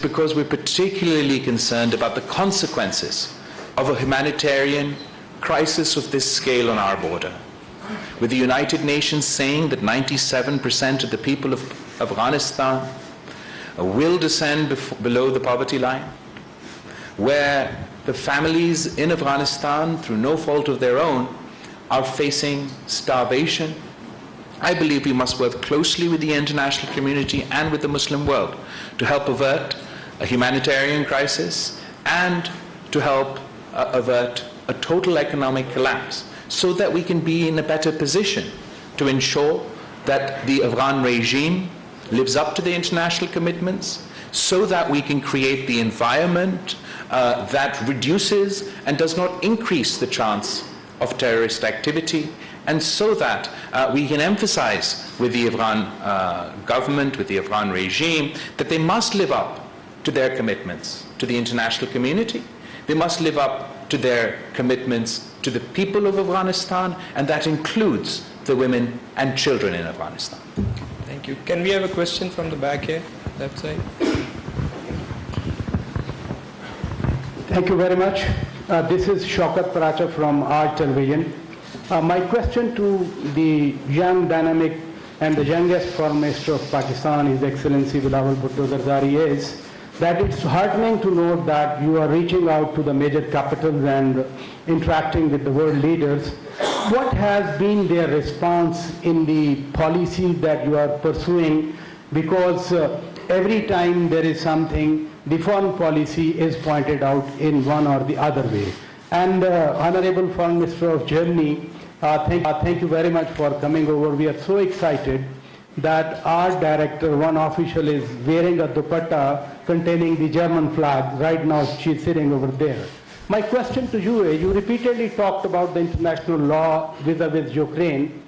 because we're particularly concerned about the consequences of a humanitarian crisis of this scale on our border. With the United Nations saying that 97% of the people of Afghanistan will descend below the poverty line, where the families in Afghanistan, through no fault of their own, are facing starvation, I believe we must work closely with the international community and with the Muslim world to help avert a humanitarian crisis and to help avert a total economic collapse, so that we can be in a better position to ensure that the Afghan regime lives up to the international commitments, so that we can create the environment that reduces and does not increase the chance of terrorist activity, and so that we can emphasize with the Afghan government, with the Afghan regime, that they must live up to their commitments to the international community. They must live up to their commitments to the people of Afghanistan, and that includes the women and children in Afghanistan. Thank you. Can we have a question from the back here, left side? Thank you very much. This is Shaukat Paracha from Art Television. My question to the young, dynamic, and the youngest Foreign Minister of Pakistan, His Excellency Bilawal Bhutto Zardari, is that it's heartening to note that you are reaching out to the major capitals and interacting with the world leaders. What has been their response in the policy that you are pursuing? Because every time there is something, the foreign policy is pointed out in one or the other way. And Honorable Foreign Minister of Germany, thank you very much for coming over. We are so excited that our director, one official, is wearing a dupatta containing the German flag. Right now she's sitting over there. My question to you is, you repeatedly talked about the international law vis-a-vis Ukraine,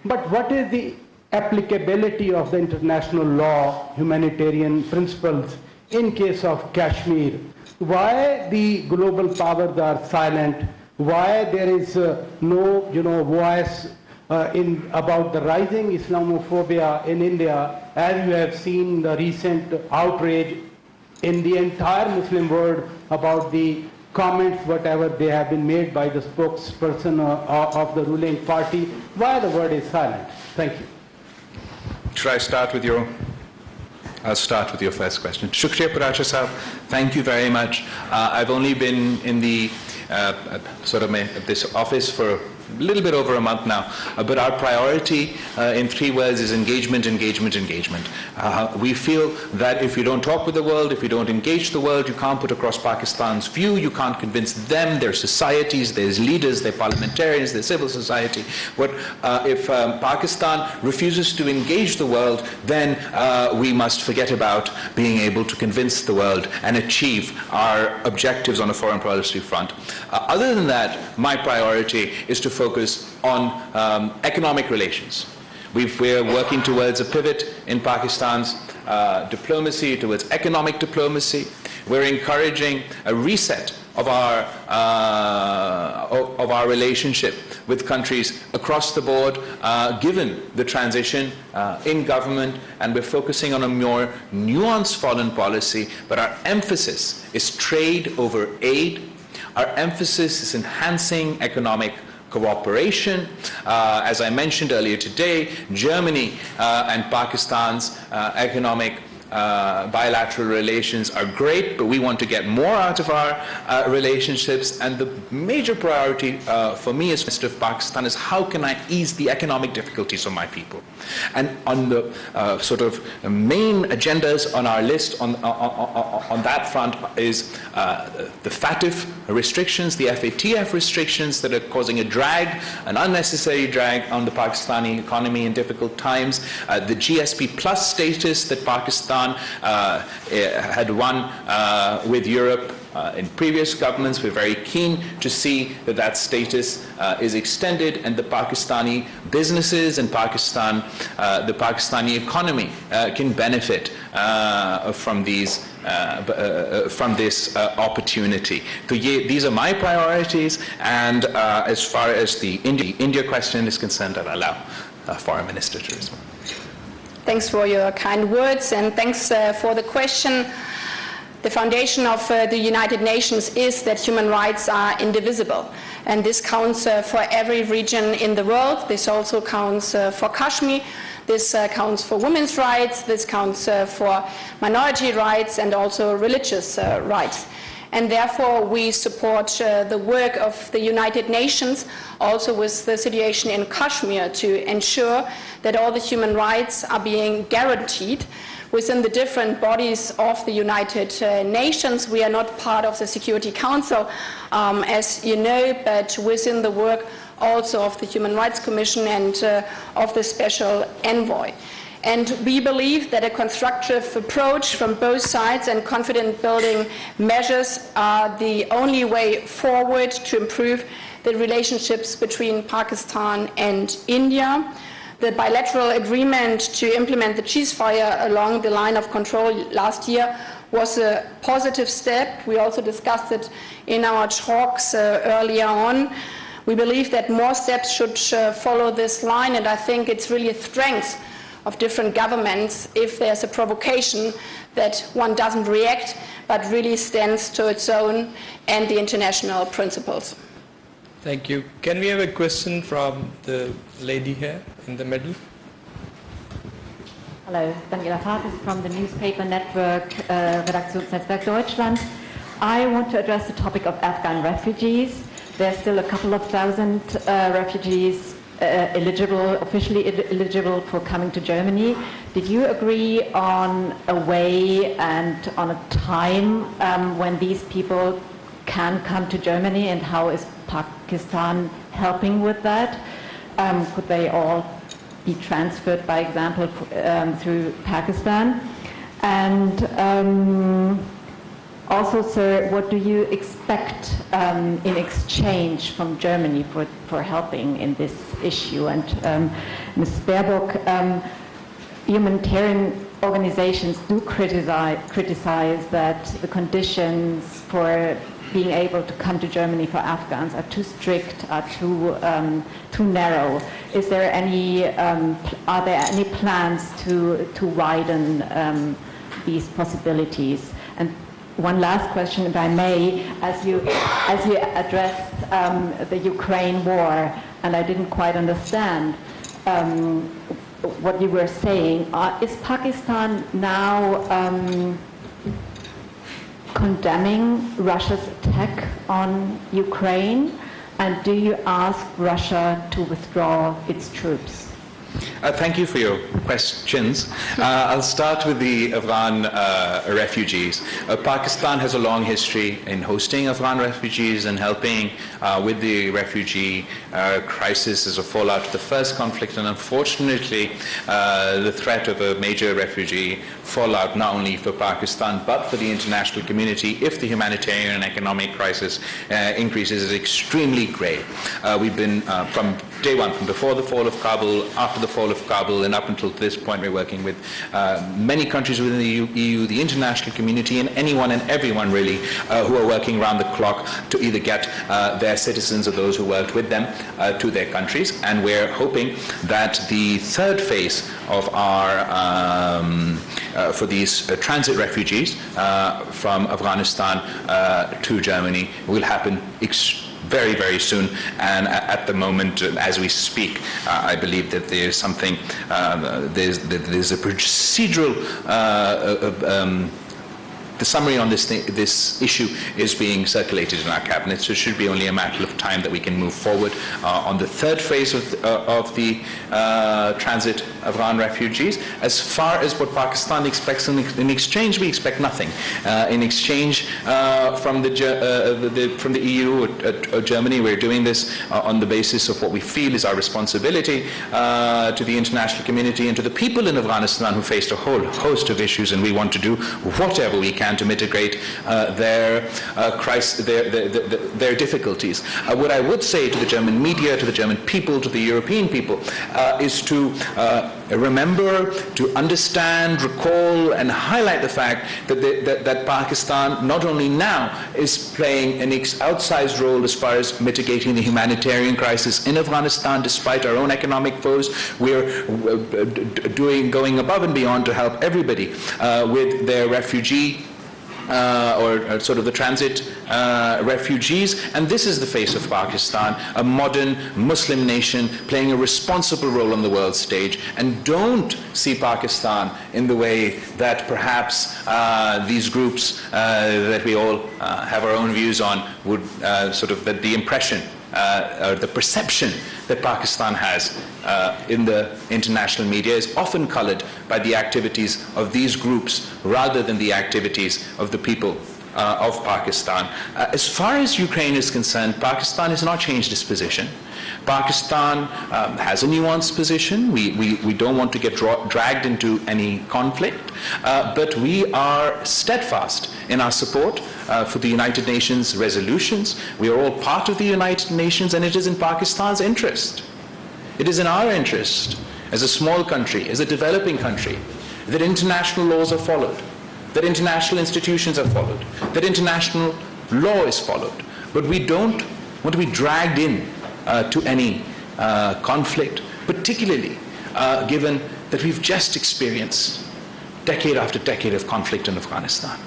but what is the applicability of the international law, humanitarian principles in case of Kashmir? Why the global powers are silent? Why there is no voice about the rising Islamophobia in India, as you have seen the recent outrage in the entire Muslim world about the comments, whatever they have been made by the spokesperson of the ruling party? Why the word is silent? Thank you. Should I start with your... I'll start with your first question. Shukriya Paracha Sahab, thank you very much. I've only been in the this office for a little bit over a month now, but our priority in 3 words is engagement, engagement, engagement. We feel that if you don't talk with the world, if you don't engage the world, you can't put across Pakistan's view, you can't convince them, their societies, their leaders, their parliamentarians, their civil society. If Pakistan refuses to engage the world, then we must forget about being able to convince the world and achieve our objectives on a foreign policy front. Other than that, my priority is to focus on economic relations. We're working towards a pivot in Pakistan's diplomacy, towards economic diplomacy. We're encouraging a reset of our relationship with countries across the board, given the transition in government, and we're focusing on a more nuanced foreign policy, but our emphasis is trade over aid. Our emphasis is enhancing economic cooperation. As I mentioned earlier today, Germany and Pakistan's economic bilateral relations are great, but we want to get more out of our relationships. And the major priority for me as Minister of Pakistan is how can I ease the economic difficulties of my people. And on the main agendas on our list on that front is the FATF restrictions, the FATF restrictions that are causing a drag, an unnecessary drag on the Pakistani economy in difficult times, the GSP plus status that Pakistan had won with Europe in previous governments. We're very keen to see that that status is extended, and the Pakistani businesses and the Pakistani economy can benefit from this opportunity. So these are my priorities, and as far as the India question is concerned, I'll allow Foreign Minister to respond. Thanks for your kind words, and thanks for the question. The foundation of the United Nations is that human rights are indivisible, and this counts for every region in the world. This also counts for Kashmir. This counts for women's rights. This counts for minority rights and also religious rights. And therefore, we support the work of the United Nations, also with the situation in Kashmir, to ensure that all the human rights are being guaranteed within the different bodies of the United Nations. We are not part of the Security Council, as you know, but within the work also of the Human Rights Commission and of the Special Envoy. And we believe that a constructive approach from both sides and confidence-building measures are the only way forward to improve the relationships between Pakistan and India. The bilateral agreement to implement the ceasefire along the line of control last year was a positive step. We also discussed it in our talks earlier on. We believe that more steps should follow this line, and I think it's really a strength of different governments if there's a provocation that one doesn't react but really stands to its own and the international principles. Thank you. Can we have a question from the lady here in the middle? Hello, Daniela Farkas from the newspaper network Redaktionsnetzwerk Deutschland. I want to address the topic of Afghan refugees. There's still a couple of thousand refugees officially eligible for coming to Germany. Did you agree on a way and on a time when these people can come to Germany, and how is Pakistan helping with that? Could they all be transferred, by example, through Pakistan? And also, sir, what do you expect in exchange from Germany for helping in this issue? And Ms. Baerbock, humanitarian organizations do criticize that the conditions for being able to come to Germany for Afghans are too strict, are too narrow. Are there any plans to widen these possibilities? And one last question, if I may, as you addressed the Ukraine war, and I didn't quite understand what you were saying. Is Pakistan now condemning Russia's attack on Ukraine? And do you ask Russia to withdraw its troops? Thank you for your questions. I'll start with the Afghan refugees. Pakistan has a long history in hosting Afghan refugees and helping with the refugee crisis as a fallout of the first conflict, and unfortunately the threat of a major refugee fallout not only for Pakistan but for the international community if the humanitarian and economic crisis increases is extremely grave. We've been from day one, from before the fall of Kabul, after the fall of Kabul, and up until this point, we're working with many countries within the EU, the international community, and anyone and everyone really who are working around the clock to either get their citizens or those who worked with them to their countries. And we're hoping that the third phase of our for these transit refugees from Afghanistan to Germany will happen very, very soon. And at the moment, as we speak, I believe that there's something, there's a procedural, the summary on this issue is being circulated in our cabinet, so it should be only a matter of time that we can move forward on the third phase of the transit Afghan refugees. As far as what Pakistan expects in exchange, we expect nothing. In exchange from the EU or Germany, we're doing this on the basis of what we feel is our responsibility to the international community and to the people in Afghanistan who faced a whole host of issues, and we want to do whatever we can to mitigate their crisis, their difficulties. What I would say to the German media, to the German people, to the European people, is to remember, to understand, recall, and highlight the fact that Pakistan not only now is playing an outsized role as far as mitigating the humanitarian crisis in Afghanistan, despite our own economic foes. We're going above and beyond to help everybody with their refugee or sort of the transit refugees. And this is the face of Pakistan, a modern Muslim nation playing a responsible role on the world stage. And don't see Pakistan in the way that perhaps these groups that we all have our own views on would sort of, that the impression or the perception that Pakistan has in the international media is often colored by the activities of these groups rather than the activities of the people of Pakistan. As far as Ukraine is concerned, Pakistan has not changed its position. Pakistan has a nuanced position. We don't want to get dragged into any conflict, but we are steadfast in our support for the United Nations resolutions. We are all part of the United Nations, and it is in Pakistan's interest. It is in our interest, as a small country, as a developing country, that international laws are followed, that international institutions are followed, that international law is followed. But we don't want to be dragged in to any conflict, particularly given that we've just experienced decade after decade of conflict in Afghanistan.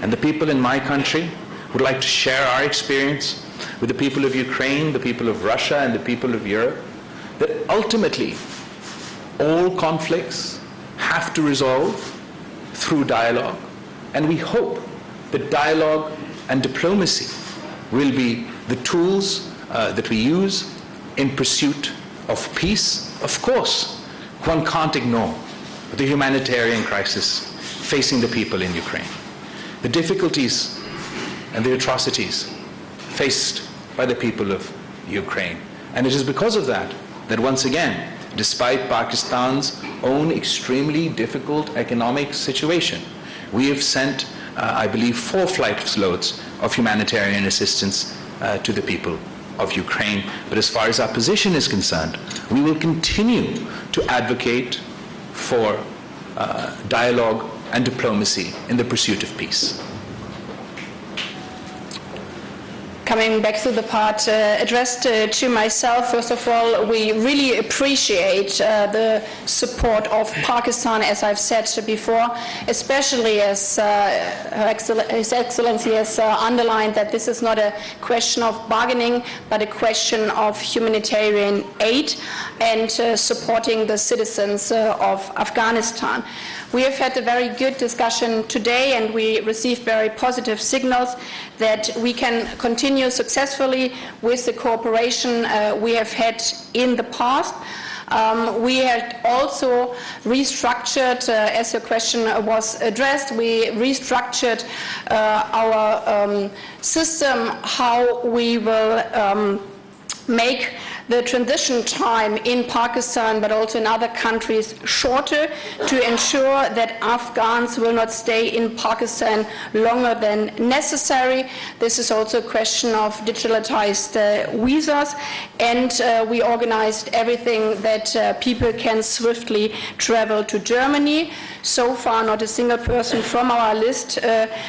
And the people in my country would like to share our experience with the people of Ukraine, the people of Russia, and the people of Europe, that ultimately all conflicts have to resolve through dialogue. And we hope that dialogue and diplomacy will be the tools that we use in pursuit of peace. Of course, one can't ignore the humanitarian crisis facing the people in Ukraine, the difficulties and the atrocities faced by the people of Ukraine. And it is because of that that once again, despite Pakistan's own extremely difficult economic situation, we have sent, I believe, 4 flight loads of humanitarian assistance to the people of Ukraine. But as far as our position is concerned, we will continue to advocate for dialogue and diplomacy in the pursuit of peace. Coming back to the part addressed to myself, first of all, we really appreciate the support of Pakistan, as I've said before, especially as His Excellency has underlined that this is not a question of bargaining, but a question of humanitarian aid and supporting the citizens of Afghanistan. We have had a very good discussion today, and we received very positive signals that we can continue successfully with the cooperation we have had in the past. We had also restructured, as your question was addressed, we restructured our system, how we will make the transition time in Pakistan, but also in other countries, shorter to ensure that Afghans will not stay in Pakistan longer than necessary. This is also a question of digitalized visas, and we organized everything that people can swiftly travel to Germany. So far, not a single person from our list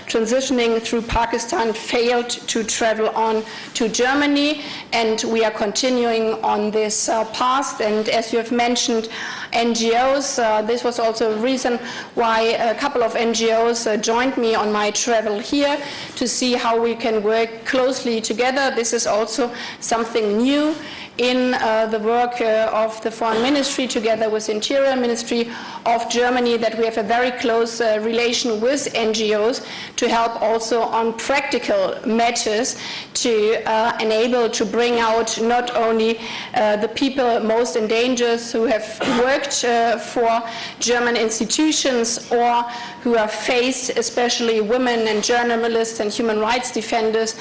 transitioning through Pakistan failed to travel on to Germany, and we are continuing on this path. And as you have mentioned, NGOs, this was also a reason why a couple of NGOs joined me on my travel here to see how we can work closely together. This is also something new in the work of the Foreign Ministry together with Interior Ministry of Germany, that we have a very close relation with NGOs to help also on practical matters to enable to bring out not only the people most in danger who have worked for German institutions or who are faced, especially women and journalists and human rights defenders,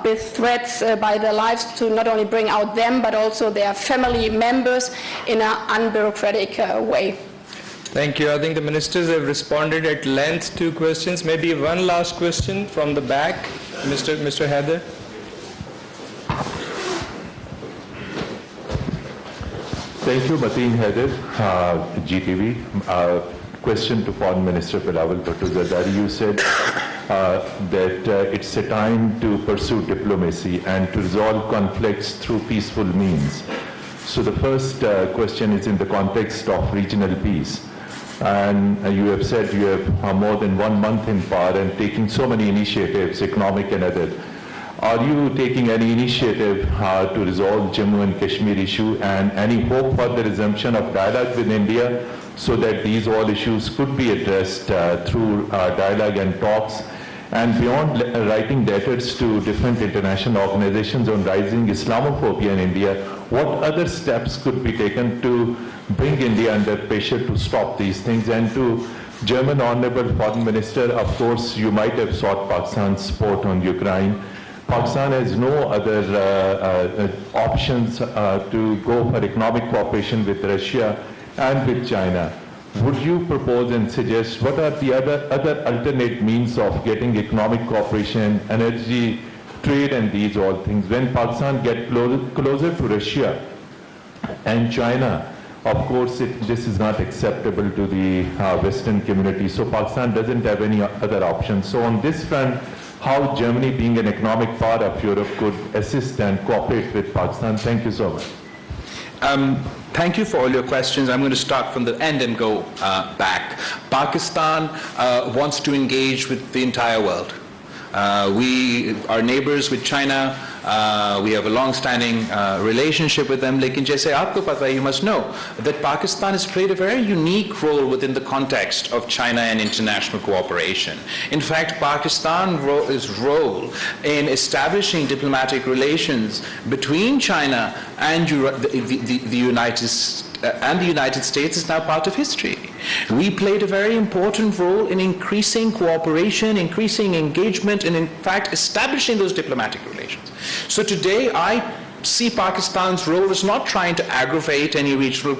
with threats by their lives, to not only bring out them but also their family members in an unbureaucratic way. Thank you. I think the ministers have responded at length to questions. Maybe one last question from the back, Mr. Heather. Thank you, Mateen Heather, GTV. Question to Foreign Minister Bilawal Bhutto. Zardari, you said that it's a time to pursue diplomacy and to resolve conflicts through peaceful means. So the first question is in the context of regional peace. And you have said you have more than 1 month in power and taking so many initiatives, economic and other. Are you taking any initiative to resolve Jammu and Kashmir issue, and any hope for the resumption of dialogue with India so that these all issues could be addressed through dialogue and talks? And beyond writing letters to different international organizations on rising Islamophobia in India, what other steps could be taken to bring India under pressure to stop these things? And to German Honorable Foreign Minister, of course, you might have sought Pakistan's support on Ukraine. Pakistan has no other options to go for economic cooperation with Russia and with China. Would you propose and suggest what are the other alternate means of getting economic cooperation, energy, trade, and these all things? When Pakistan gets closer to Russia and China, of course, this is not acceptable to the Western community. So Pakistan doesn't have any other options. So on this front, how Germany, being an economic part of Europe, could assist and cooperate with Pakistan? Thank you so much. Thank you for all your questions. I'm going to start from the end and go back. Pakistan wants to engage with the entire world. We are neighbors with China. We have a long-standing relationship with them. Lekin jaise aapko pata hai, you must know that Pakistan has played a very unique role within the context of China and international cooperation. In fact, Pakistan's role in establishing diplomatic relations between China and the United States is now part of history. We played a very important role in increasing cooperation, increasing engagement, and in fact establishing those diplomatic relations. So today I see Pakistan's role as not trying to aggravate any regional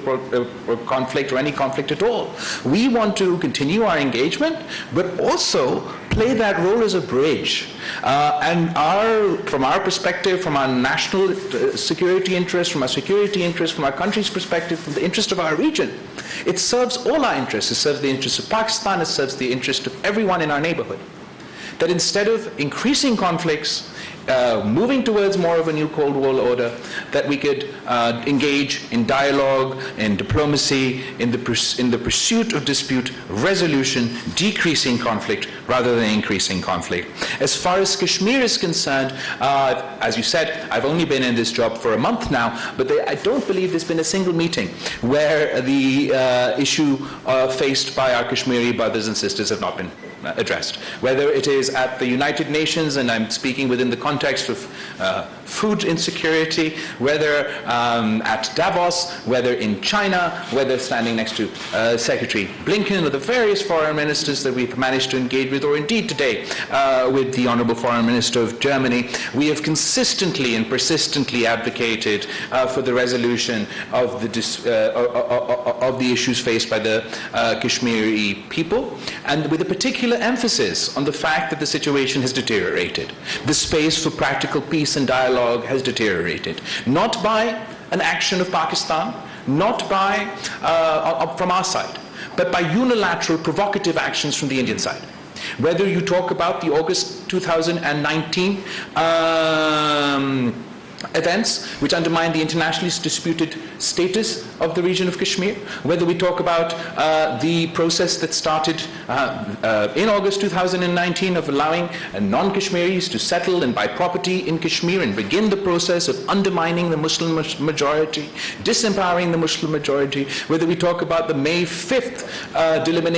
conflict or any conflict at all. We want to continue our engagement, but also play that role as a bridge. And from our perspective, from our national security interest, from our security interest, from our country's perspective, from the interest of our region, it serves all our interests. It serves the interests of Pakistan, it serves the interest of everyone in our neighborhood. That instead of increasing conflicts, moving towards more of a new Cold War order, that we could engage in dialogue, in diplomacy, in the pursuit of dispute resolution, decreasing conflict rather than increasing conflict. As far as Kashmir is concerned, as you said, I've only been in this job for a month now, but I don't believe there's been a single meeting where the issue faced by our Kashmiri brothers and sisters have not been addressed. Whether it is at the United Nations, and I'm speaking within the context of food insecurity, whether at Davos, whether in China, whether standing next to Secretary Blinken or the various foreign ministers that we've managed to engage with, or indeed today with the Honorable Foreign Minister of Germany, we have consistently and persistently advocated for the resolution of the issues faced by the Kashmiri people, and with a particular emphasis on the fact that the situation has deteriorated. The space for practical peace and dialogue has deteriorated. Not by an action of Pakistan, not by from our side, but by unilateral provocative actions from the Indian side. Whether you talk about the August 2019 events which undermine the internationally disputed status of the region of Kashmir, whether we talk about the process that started in August 2019 of allowing non-Kashmiris to settle and buy property in Kashmir and begin the process of undermining the Muslim majority, disempowering the Muslim majority, whether we talk about the May 5th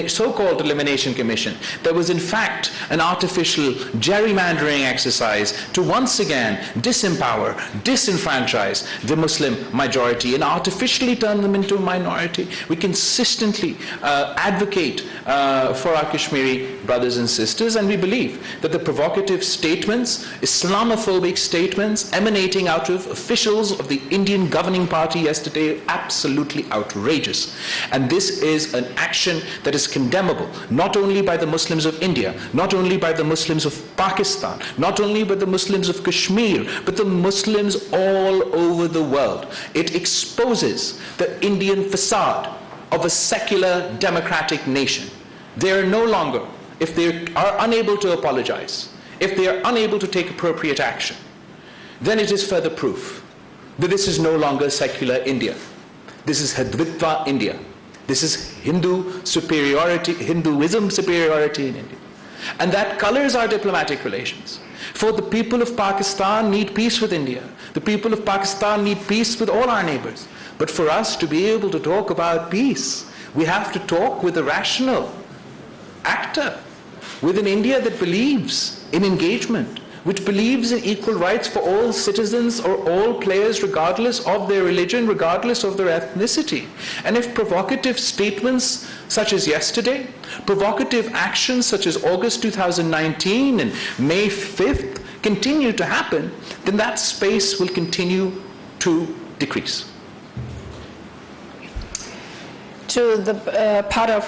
so-called Elimination Commission that was in fact an artificial gerrymandering exercise to once again disempower, disenfranchise the Muslim majority and artificially turn them into a minority. We consistently advocate for our Kashmiri brothers and sisters, and we believe that the provocative statements, Islamophobic statements emanating out of officials of the Indian governing party yesterday are absolutely outrageous. And this is an action that is condemnable, not only by the Muslims of India, not only by the Muslims of Pakistan, not only by the Muslims of Kashmir, but the Muslims all over the world. It exposes the Indian facade of a secular democratic nation. They are no longer, if they are unable to apologize, if they are unable to take appropriate action, then it is further proof that this is no longer secular India. This is Hindutva India. This is Hinduism superiority in India. And that colors our diplomatic relations. For the people of Pakistan need peace with India. The people of Pakistan need peace with all our neighbors. But for us to be able to talk about peace, we have to talk with a rational actor, with an India that believes in engagement, which believes in equal rights for all citizens or all players regardless of their religion, regardless of their ethnicity. And if provocative statements such as yesterday, provocative actions such as August 2019 and May 5th continue to happen, then that space will continue to decrease. To the part of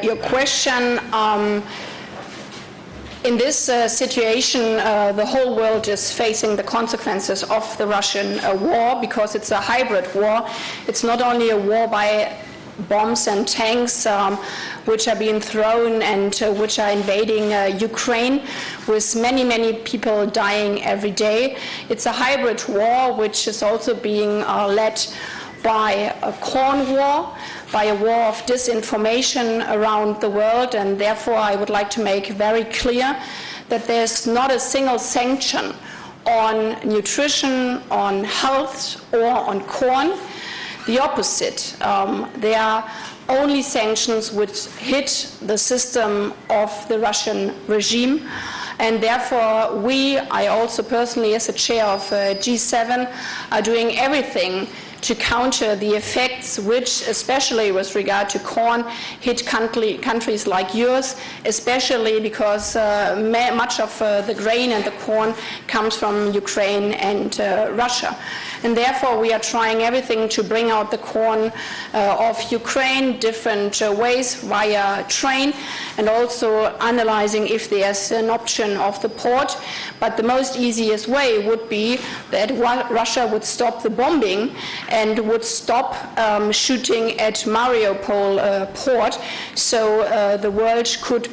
your question, in this situation, the whole world is facing the consequences of the Russian war, because it's a hybrid war. It's not only a war by bombs and tanks which are being thrown and which are invading Ukraine, with many, many people dying every day. It's a hybrid war which is also being led by a corn war, by a war of disinformation around the world, and therefore I would like to make very clear that there's not a single sanction on nutrition, on health, or on corn. The opposite. There are only sanctions which hit the system of the Russian regime, and therefore I also personally, as a chair of G7, are doing everything to counter the effects which, especially with regard to corn, hit countries like yours, especially because much of the grain and the corn comes from Ukraine and Russia. And therefore we are trying everything to bring out the corn of Ukraine, different ways via train, and also analyzing if there's an option of the port. But the most easiest way would be that Russia would stop the bombing and would stop shooting at Mariupol port, so the world could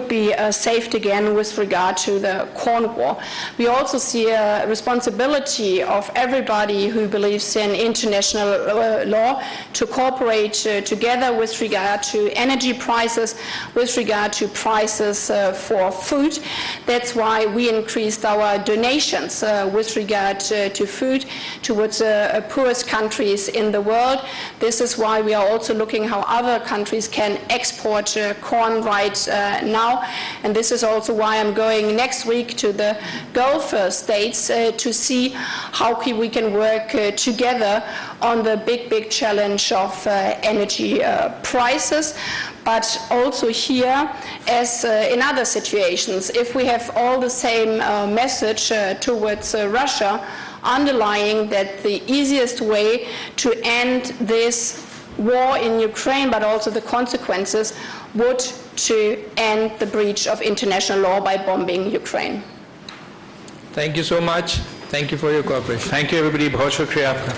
be saved again with regard to the corn war. We also see a responsibility of everybody who believes in international law to cooperate together with regard to energy prices, with regard to prices for food. That's why we increased our donations with regard to food towards the poorest countries in the world. This is why we are also looking how other countries can export corn right now. And this is also why I'm going next week to the Gulf states to see how we can work together on the big challenge of energy prices. But also here, as in other situations, if we have all the same message towards Russia, underlying that the easiest way to end this war in Ukraine, but also the consequences, would to end the breach of international law by bombing Ukraine. Thank you so much. Thank you for your cooperation. Thank you everybody. बहुत शुक्रिया आपका.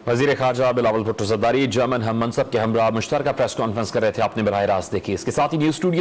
वज़ीर ख़ारजा Bilawal Bhutto Zardari German हम मनसब के हमरा मुश्तरका press conference कर रहे थे, आपने बराह रास्त देखी. इसके साथ ही न्यूज़ स्टूडियो